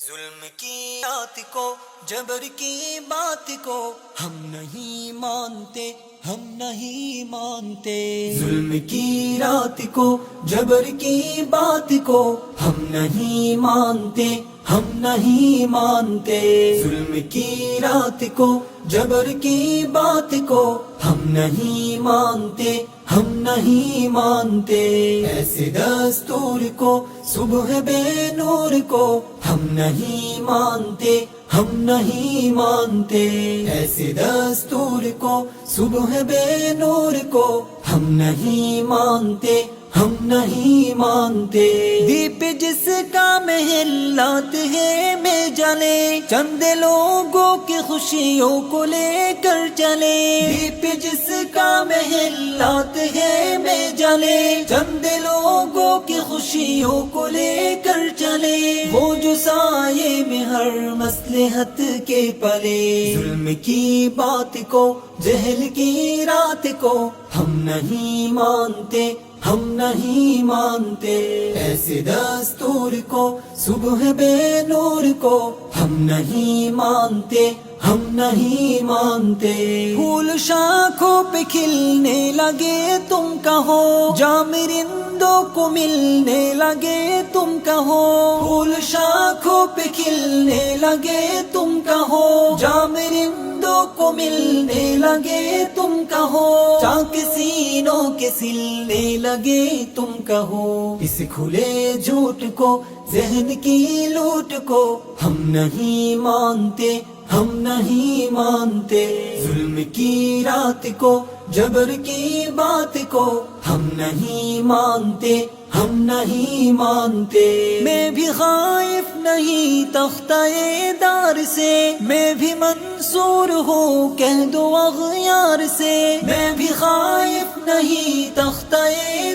ظلم کی رات کو، جبر کی بات کو ہم نہیں مانتے، ہم نہیں مانتے۔ ظلم کی رات کو، جبر کی بات کو ہم نہیں مانتے، ہم نہیں مانتے۔ ظلم کی رات کو، جبر کی بات کو ہم نہیں مانتے، ہم نہیں مانتے۔ ایسے دستور کو، صبح بے نور کو ہم نہیں مانتے، ہم نہیں مانتے۔ ایسے دستور کو، صبح بے نور کو ہم نہیں مانتے، ہم نہیں مانتے۔ دیپ جس کا محلات ہے میں جلے، چند لوگوں کی خوشیوں کو لے کر چلے۔ دیپ جس کا محلات ہے میں جلے، چند لوگوں کی خوشیوں کو لے کر چلے۔ وہ جو سائے میں ہر مصلحت کے پلے، ظلم کی بات کو، جہل کی رات کو ہم نہیں مانتے، ہم نہیں مانتے۔ ایسے دستور کو، صبح بے نور کو ہم نہیں مانتے، ہم نہیں مانتے۔ پھول شاخوں پہ کھلنے لگے تم کہو، جام رندوں کو ملنے لگے تم کہو۔ پھول شاخوں پہ کھلنے لگے تم کہو، جام رندوں کو ملنے لگے تم کہو۔ چاک سینوں کے سلنے لگے تم کہو۔ اس کھلے جھوٹ کو، ذہن کی لوٹ کو ہم نہیں مانتے، ہم نہیں مانتے۔ ظلم کی رات کو، جبر کی بات کو ہم نہیں مانتے، ہم نہیں مانتے۔ میں بھی خائف نہیں تختہ دار سے، میں بھی منصور ہوں کہہ دو اغیار سے۔ میں بھی خائف نہیں تختہ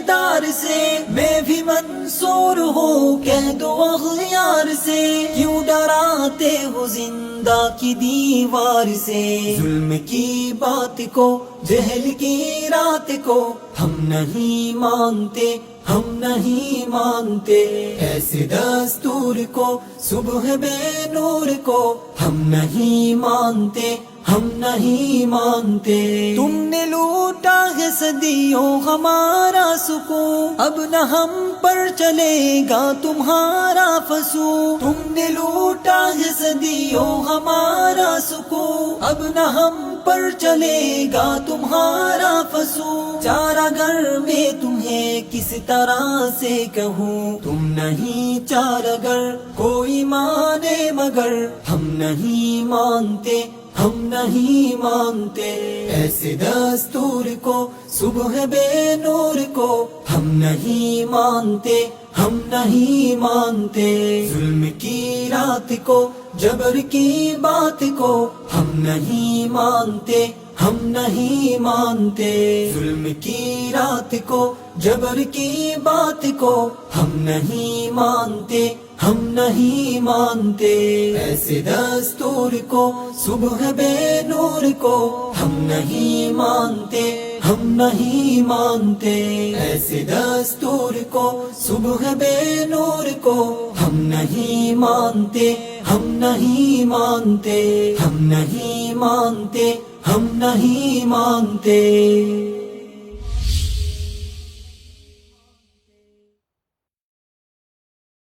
دار سے، میں بھی منصور ہوں کہہ دو اغیار سے۔ کیوں ڈراتے ہو زندہ کی دیوار سے؟ ظلم کی بات کو، جہل کی رات کو ہم نہیں مانتے، ہم نہیں مانتے۔ ایسے دستور کو، صبح بے نور کو ہم نہیں مانتے، ہم نہیں مانتے۔ تم نے لوٹا ہے صدیوں ہمارا سکون، اب نہ ہم پر چلے گا تمہارا فسون۔ تم نے لوٹا ہے صدیوں ہمارا سکون، اب نہ ہم پر چلے گا تمہارا فسون۔ چارہ گر میں تمہیں کس طرح سے کہوں، تم نہیں چارہ گر کوئی مانے مگر ہم نہیں مانتے، ہم نہیں مانتے۔ ایسے دستور کو، صبح بے نور کو ہم نہیں مانتے، ہم نہیں مانتے۔ ظلم کی رات کو، جبر کی بات کو ہم نہیں مانتے، ہم نہیں مانتے۔ ظلم کی رات کو، جبر کی بات کو ہم نہیں مانتے، ہم نہیں مانتے۔ ایسے دستور کو، صبح بے نور کو ہم نہیں مانتے، ہم نہیں مانتے۔ ایسے دستور کو، صبح بے نور کو ہم نہیں مانتے، ہم نہیں مانتے، ہم نہیں مانتے، ہم نہیں مانتے۔